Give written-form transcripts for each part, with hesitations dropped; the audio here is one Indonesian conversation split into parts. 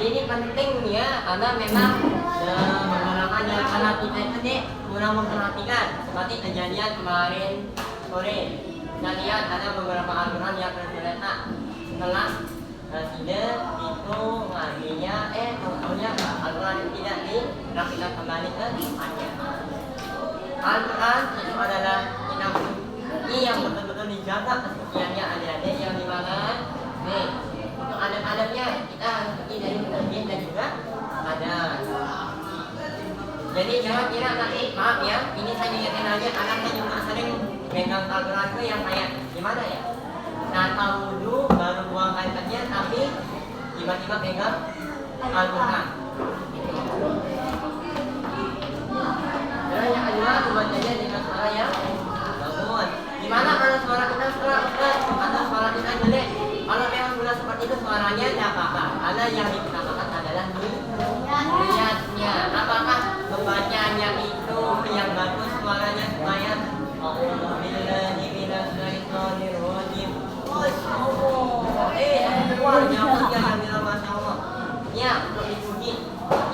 ini penting ya, karena memang menggunakan karena kita itu nih kurang memperhatikan seperti kejadian kemarin sore. Kita lihat ada beberapa aturan yang tergeletak setelah presiden itu ngajinya tahu-tahunya aturan itu tidak dirapikan kembali ke tempatnya. Aturan itu adalah kita ini yang betul-betul dijaga kesuciannya adik-adik yang dimana nih untuk adab-adabnya kita seperti dari masjid dan juga ada. Jadi jangan kira nanti maaf ya, ini saya ingetin aja anaknya juga sering pegang aturan itu yang kayak gimana ya? Tanpa wudhu baru buang air kecil tapi tiba-tiba pegang Al-Quran. Terus yang kedua membacanya dengan suara yang bagus. Gimana kalau suara kita atau suara kita jelek? Kalau memang sudah seperti itu suaranya tidak apa-apa. Karena yang diutamakan adalah niatnya. Apakah pembacanya itu yang bagus suaranya supaya Alhamdulillahi minasyaitonir rajim. Keluar nyamuk yang bilang Masya Allah. Ya, untuk dipuji.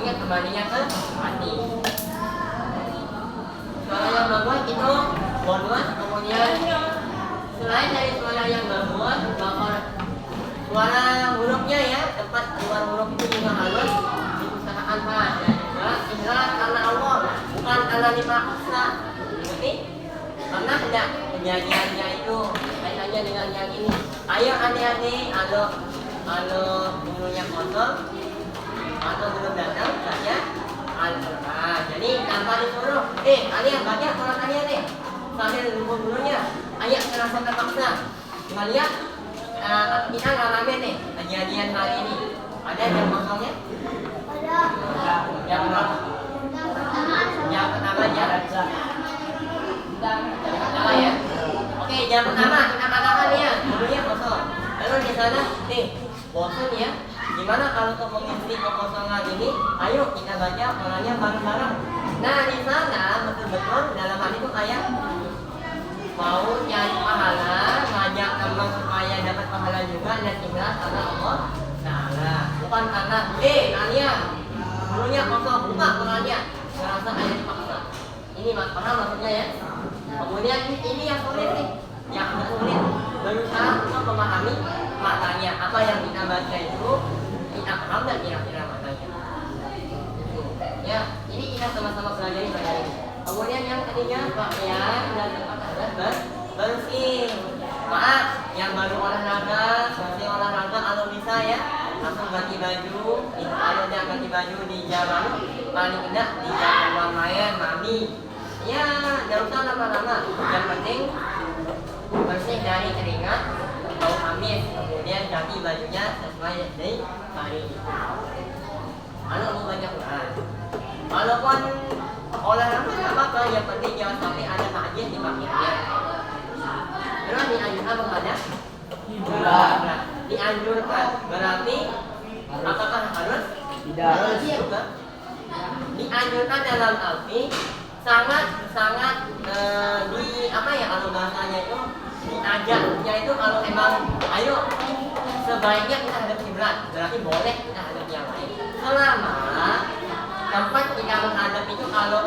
Ingat kembalinya ke hati. Suara yang bagus itu bonus, kemudian selain dari suara yang bagus, suara hurufnya ya, tempat keluar huruf itu juga harus diusahakan pas dan juga ikhlas karena Allah, bukan karena dipaksa. Ngerti? Karena tidak kejadiannya itu kaitannya dengan yang ini. Ayo adik-adik, kalau bulunya kosong atau belum datang saja Al-Quran. Jadi tanpa disuruh, kalian baca Quran kalian nih sambil nunggu bulunya. Ayo terasa terpaksa. Kita lihat kita ngalamin nih kejadian hari ini. Ada yang kosongnya? Ada. Yang berapa? Yang pertama ya. Pertama ya. Oke, yang pertama kita katakan ya, bulunya kosong. Lalu di sana, bosan ya. Gimana kalau untuk mengisi kekosongan ini? Ayo kita baca Qurannya bareng-bareng. Nah di sana betul-betul dalam hal itu kayak mau nyari pahala, ngajak teman supaya dapat pahala juga dan ikhlas karena Allah Ta'ala. Bukan karena, kalian bulunya kosong, buka Qurannya. Merasa kayak dipaksa. Ini paham maksudnya ya? Kemudian ini yang sulit nih, yang sulit berusaha untuk memahami maknanya. Apa yang kita baca itu kita paham dan kira-kira maknanya. Ya, ini kita sama-sama pelajari ini. Kemudian yang ketiga pakaian dan tempat adat bersih. Maaf, yang baru olahraga, selesai olahraga kalau bisa ya langsung ganti baju. Itu ada ganti baju di zaman paling tidak di jam uang main mami. Ya, tidak usah lama-lama. Yang penting bersih dari keringat, bau amis, kemudian ganti bajunya sesuai dari hari itu. Kalau mau baca Quran, walaupun olahraga tidak apa-apa, yang penting jangan sampai ada takjil di pakaiannya. Terus dianjurkan menghadap kiblat. Dianjurkan berarti apakah harus? Tidak. Dianjurkan dalam arti sangat di apa ya kalau bahasanya itu diajak, yaitu kalau emang ayo sebaiknya kita hadap kiblat, berarti boleh kita hadap yang lain selama tempat kita menghadap itu kalau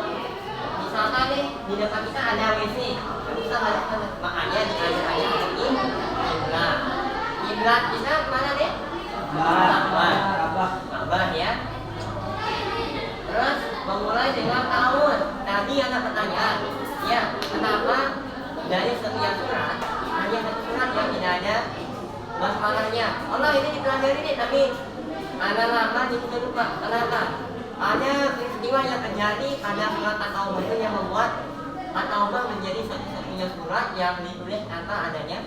misalkan nih di depan kita ada WC kita hadap, makanya diajak aja hadap kiblat. Kiblat kita mana deh? Ka'bah ya. Terus memulai dengan tahun. Tadi ada pertanyaan, ya kenapa dari setiap surat hanya satu surat yang tidak ada basmalahnya? Allah ini dipelajari nih, tapi ada lama kita lupa. Kenapa? Ada peristiwa yang terjadi pada surat At-Taubah itu yang membuat At-Taubah menjadi satu-satunya surat yang ditulis tanpa adanya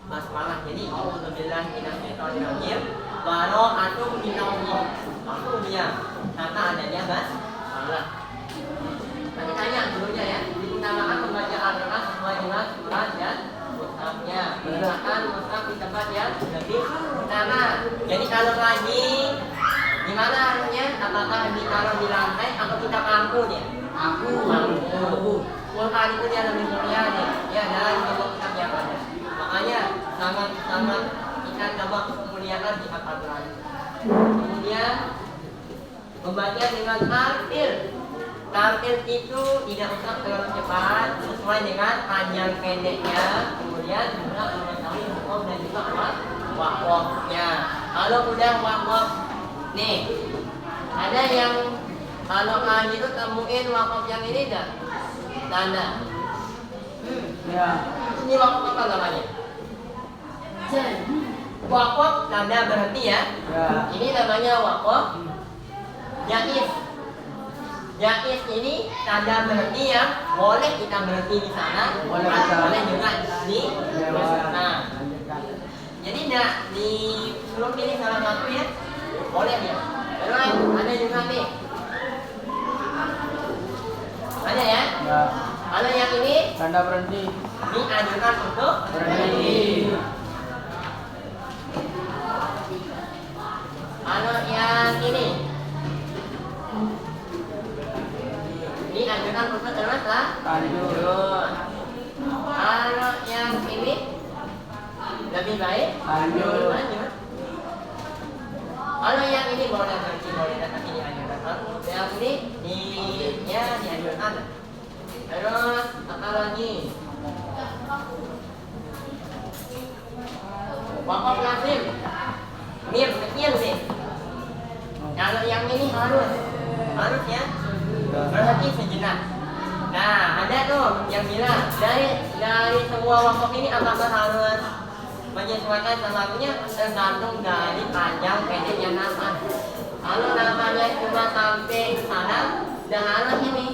basmalah. Jadi Alhamdulillah minasyaitonirrajim bara'atun minallah. Langsung dia tanpa adanya basmalah. Nanti tanya dulunya ya, diutamakan membaca Al-Quran sesuai dengan surat dan mushafnya. Gunakan mushaf di tempat yang lebih utama. Jadi kalau lagi gimana harusnya? Apakah ditaruh di lantai atau kita pangku dia? Pangku. Quran itu dia lebih mulia nih, ya dalam bentuk kitab yang ada. Makanya sangat kita coba memuliakan di Al-Quran. Kemudian membaca dengan tartil. Tartil itu tidak usah terlalu cepat, sesuai dengan panjang pendeknya. Kemudian juga mengetahui hukum dan juga wakwafnya. Kalau udah wakwaf, nih ada yang kalau kalian itu temuin wakwaf yang ini enggak? Tanda. Ya. Ini wakwaf apa namanya? Wakwaf tanda berhenti ya. Ya. Ini namanya wakwaf jaiz. Jaiz ini tanda berhenti yang boleh kita berhenti di sana, boleh juga di nah. Jadi enggak di suruh pilih salah satu ya, boleh ya. Terus ada juga nih, ada ya. Ya. Ada yang ini Tanda berhenti. dianjurkan untuk Berhenti. Kalau yang ini dianjurkan untuk terus lah. Lanjut. Kalau yang ini lebih baik Lanjut. lanjut. Kalau yang ini boleh berhenti, boleh tapi dianjurkan. Yang ini ya dianjurkan. Terus apa lagi? Wakaf lazim. Mir kecil sih. Kalau yang ini harus ya berhenti sejenak. Nah, ada tuh yang bilang dari semua wakaf ini apakah harus menyesuaikan selalunya tergantung dari panjang pendeknya nafas. Kalau nafasnya cuma sampai sana, udah harus ini.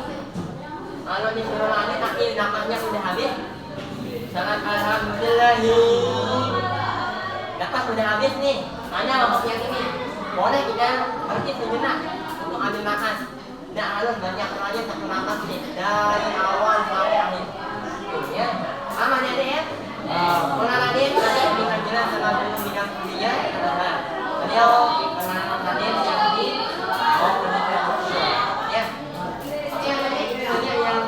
Kalau disuruh lagi tapi nafasnya udah habis, sangat alhamdulillahi. Nafas udah habis nih, hanya wakaf yang ini. Boleh kita berhenti sejenak untuk ambil nafas. Tidak harus banyak saja satu nafas nih dari awal sampai akhir. Ya, aman ya deh ya. Pengalaman tadi dengan jelas sama guru bidang kuliah adalah beliau pengalaman Raden yang di ya. Oke, jadi itu saja yang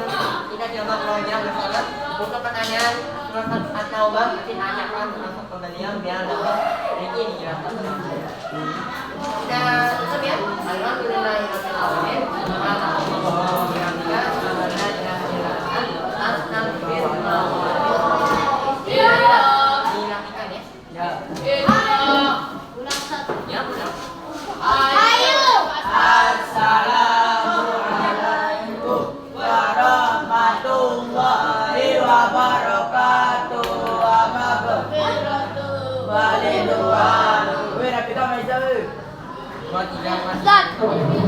kita coba belajar bersama. Untuk pertanyaan surat At-Taubah nanti tanyakan langsung ke beliau biar dapat ini dijelaskan. Kita tutup ya. Alhamdulillahirabbil alamin. Assalamualaikum warahmatullahi wabarakatuh. Waalaikumsalam. Wih, rapi kau macam tu. Buat tidak masuk.